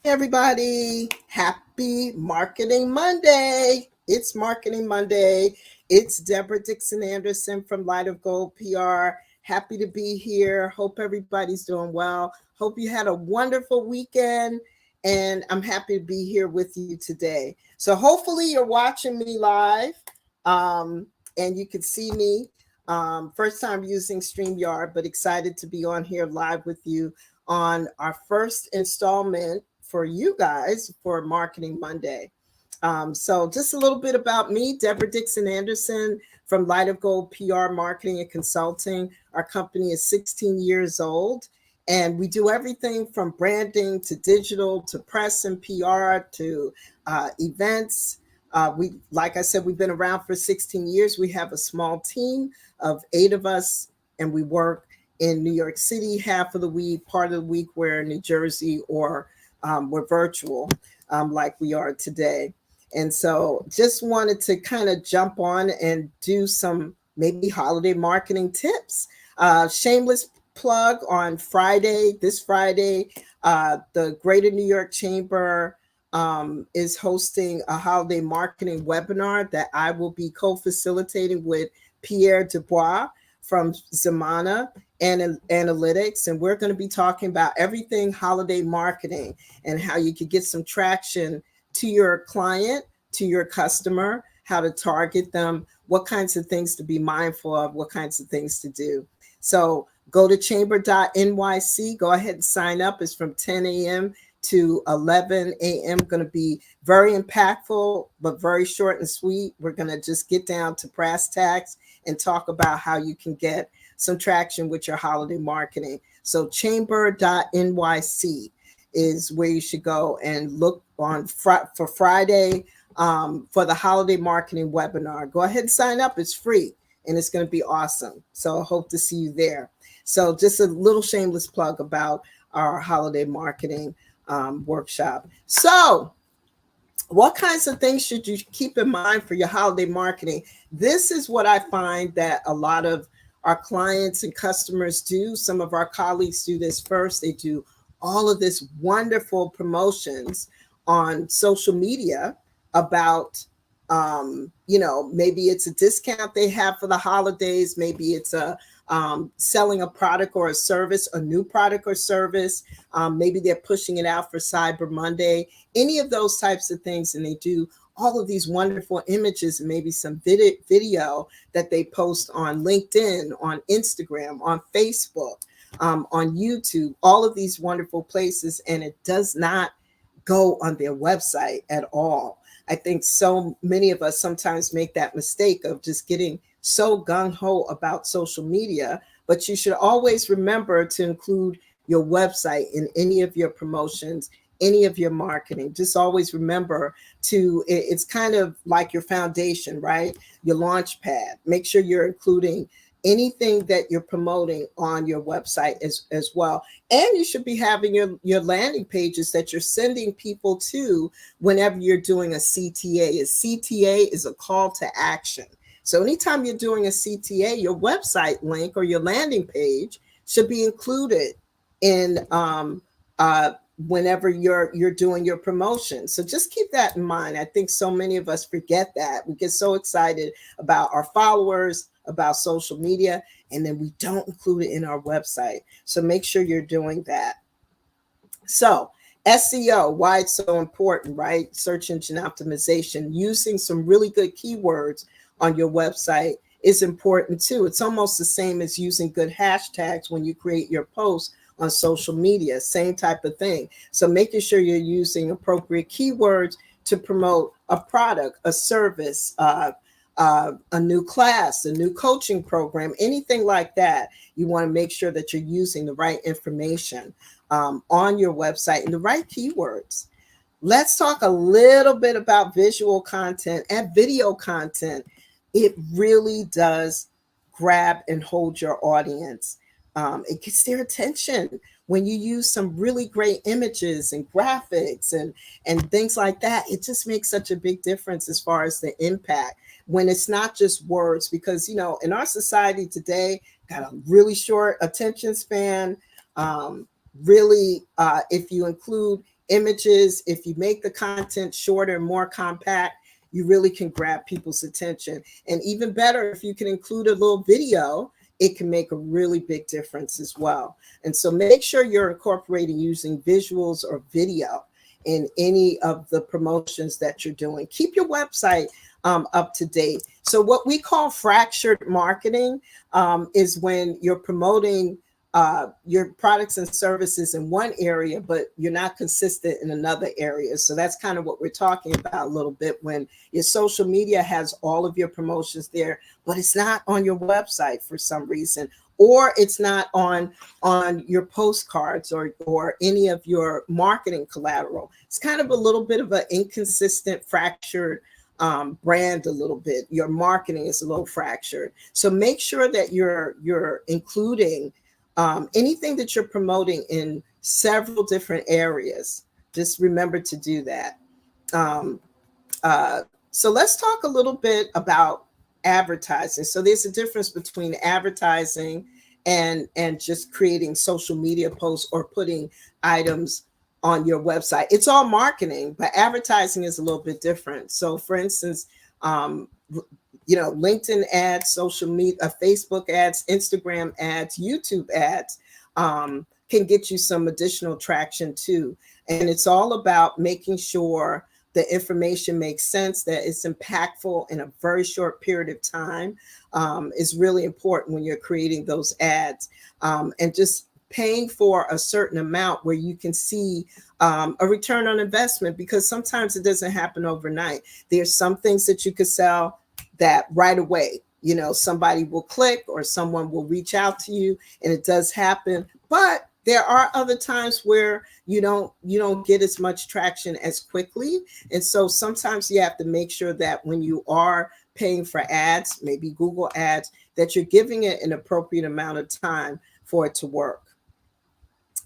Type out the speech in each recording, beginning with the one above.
Everybody, happy Marketing Monday. It's Marketing Monday. It's Deborah Dixon-Anderson from Light of Gold PR. Happy to be here. Hope everybody's doing well. Hope you had a wonderful weekend, and I'm happy to be here with you today. So hopefully you're watching me live, and you can see me. First time using StreamYard, but excited to be on here live with you on our first installment for you guys for Marketing Monday. So just a little bit about me, Deborah Dixon-Anderson from Light of Gold PR Marketing and Consulting. Our company is 16 years old, and we do everything from branding to digital to press and PR to events. Like I said, we've been around for 16 years. We have a small team of 8 of us, and we work in New York City half of the week, part of the week we're in New Jersey, or we're virtual like we are today. And so just wanted to kind of jump on and do some maybe holiday marketing tips. Shameless plug on Friday, this Friday, the Greater New York Chamber is hosting a holiday marketing webinar that I will be co-facilitating with Pierre Dubois from Zamana and Analytics. And we're going to be talking about everything holiday marketing and how you could get some traction to your client, to your customer, how to target them, what kinds of things to be mindful of, what kinds of things to do. So go to chamber.nyc, go ahead and sign up. It's from 10 a.m. to 11 a.m. Going to be very impactful, but very short and sweet. We're going to just get down to brass tacks and talk about how you can get some traction with your holiday marketing. So chamber.nyc is where you should go and look on for Friday for the holiday marketing webinar. Go ahead and sign up. It's free and it's going to be awesome. So I hope to see you there. So just a little shameless plug about our holiday marketing workshop. So what kinds of things should you keep in mind for your holiday marketing? This is what I find that a lot of our clients and customers do. Some of our colleagues do this first. They do all of this wonderful promotions on social media about, maybe it's a discount they have for the holidays. Maybe it's selling a product or a service, a new product or service. Maybe they're pushing it out for Cyber Monday, any of those types of things. And they do all of these wonderful images and maybe some video that they post on LinkedIn, on Instagram, on Facebook, on YouTube, all of these wonderful places. And it does not go on their website at all. I think so many of us sometimes make that mistake of just getting so gung-ho about social media, but you should always remember to include your website in any of your promotions, any of your marketing. Just always remember it's kind of like your foundation, right? Your launch pad. Make sure you're including anything that you're promoting on your website as well. And you should be having your landing pages that you're sending people to whenever you're doing a CTA. A CTA is a call to action. So anytime you're doing a CTA, your website link or your landing page should be included in whenever you're doing your promotion. So just keep that in mind. I think so many of us forget that. We get so excited about our followers, about social media, and then we don't include it in our website. So make sure you're doing that. So SEO, why it's so important, right? Search engine optimization, using some really good keywords on your website is important too. It's almost the same as using good hashtags when you create your posts on social media, same type of thing. So making sure you're using appropriate keywords to promote a product, a service, a new class, a new coaching program, anything like that. You want to make sure that you're using the right information on your website and the right keywords. Let's talk a little bit about visual content and video content. It really does grab and hold your audience. It gets their attention when you use some really great images and graphics and things like that. It just makes such a big difference as far as the impact when it's not just words, because, in our society today, got a really short attention span. Really, if you include images, if you make the content shorter and more compact, you really can grab people's attention. And even better, if you can include a little video, it can make a really big difference as well. And so make sure you're incorporating using visuals or video in any of the promotions that you're doing. Keep your website up to date. So what we call fractured marketing is when you're promoting your products and services in one area, but you're not consistent in another area. So that's kind of what we're talking about a little bit, when your social media has all of your promotions there, but it's not on your website for some reason, or it's not on your postcards or any of your marketing collateral. It's kind of a little bit of an inconsistent, fractured brand a little bit. Your marketing is a little fractured. So make sure that you're including anything that you're promoting in several different areas. Just remember to do that. So let's talk a little bit about advertising. So there's a difference between advertising and just creating social media posts or putting items on your website. It's all marketing, but advertising is a little bit different. So for instance, LinkedIn ads, social media, Facebook ads, Instagram ads, YouTube ads can get you some additional traction too. And it's all about making sure the information makes sense, that it's impactful in a very short period of time is really important when you're creating those ads. And just paying for a certain amount where you can see a return on investment, because sometimes it doesn't happen overnight. There's some things that you could sell that right away, somebody will click or someone will reach out to you, and it does happen. But there are other times where you don't get as much traction as quickly. And so sometimes you have to make sure that when you are paying for ads, maybe Google ads, that you're giving it an appropriate amount of time for it to work.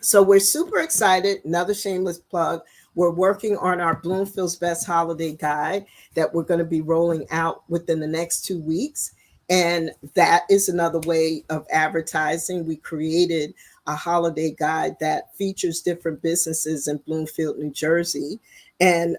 So we're super excited. Another shameless plug. We're working on our Bloomfield's Best Holiday Guide that we're going to be rolling out within the next 2 weeks. And that is another way of advertising. We created a holiday guide that features different businesses in Bloomfield, New Jersey, and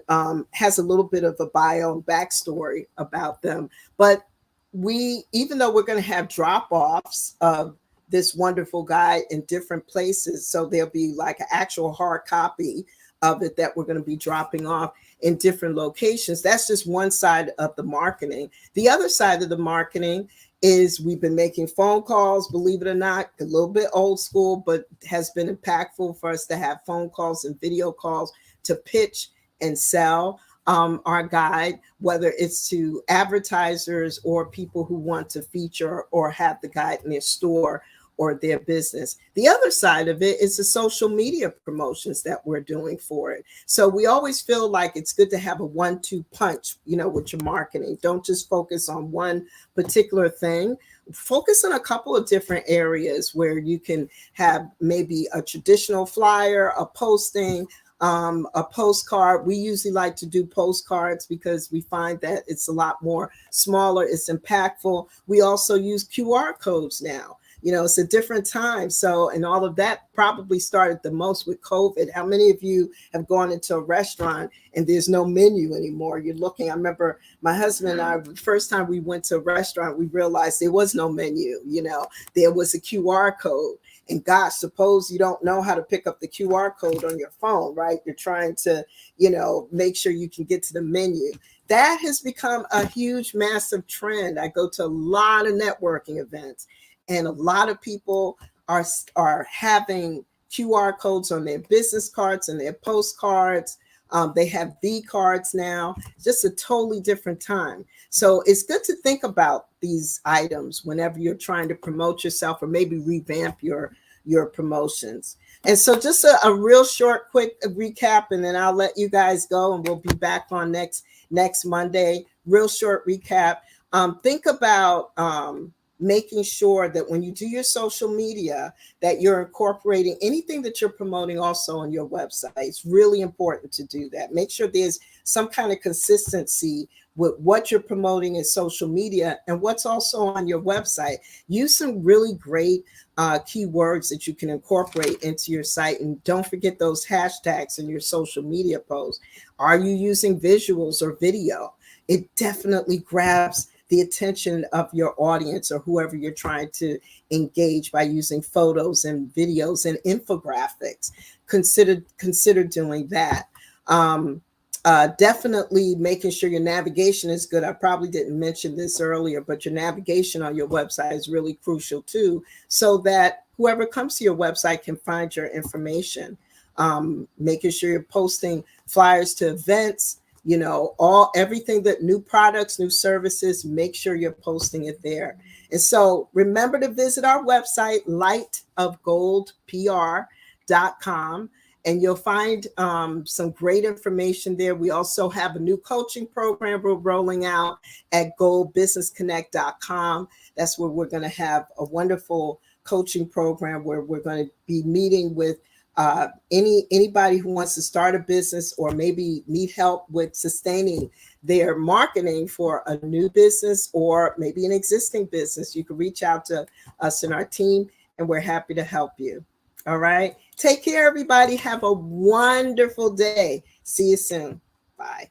has a little bit of a bio and backstory about them. But even though we're going to have drop-offs of this wonderful guide in different places, so there'll be like an actual hard copy of it that we're going to be dropping off in different locations. That's just one side of the marketing. The other side of the marketing is we've been making phone calls, believe it or not, a little bit old school, but has been impactful for us to have phone calls and video calls to pitch and sell our guide, whether it's to advertisers or people who want to feature or have the guide in their store or their business. The other side of it is the social media promotions that we're doing for it. So we always feel like it's good to have a 1-2 punch, with your marketing. Don't just focus on one particular thing. Focus on a couple of different areas where you can have maybe a traditional flyer, a posting, a postcard. We usually like to do postcards because we find that it's a lot more smaller, it's impactful. We also use QR codes now. It's a different time. So, and all of that probably started the most with COVID. How many of you have gone into a restaurant and there's no menu anymore? You're looking. I remember my husband and I, the first time we went to a restaurant, we realized there was no menu. There was a QR code. And gosh, suppose you don't know how to pick up the QR code on your phone, right? You're trying to, make sure you can get to the menu. That has become a huge, massive trend. I go to a lot of networking events, and a lot of people are having QR codes on their business cards and their postcards. They have V cards now. It's just a totally different time. So it's good to think about these items whenever you're trying to promote yourself or maybe revamp your promotions. And so just a real short, quick recap, and then I'll let you guys go, and we'll be back on next Monday. Real short recap. Think about making sure that when you do your social media, that you're incorporating anything that you're promoting also on your website. It's really important to do that. Make sure there's some kind of consistency with what you're promoting in social media and what's also on your website. Use some really great keywords that you can incorporate into your site. And don't forget those hashtags in your social media posts. Are you using visuals or video? It definitely grabs the attention of your audience or whoever you're trying to engage by using photos and videos and infographics. Consider doing that. Definitely making sure your navigation is good. I probably didn't mention this earlier, but your navigation on your website is really crucial too, so that whoever comes to your website can find your information. Making sure you're posting flyers to events, everything that new products, new services, make sure you're posting it there. And so remember to visit our website, lightofgoldpr.com, and you'll find some great information there. We also have a new coaching program we're rolling out at goldbusinessconnect.com. That's where we're going to have a wonderful coaching program where we're going to be meeting with anybody who wants to start a business or maybe need help with sustaining their marketing for a new business or maybe an existing business. You can reach out to us and our team, and we're happy to help you. All right. Take care, everybody. Have a wonderful day. See you soon. Bye.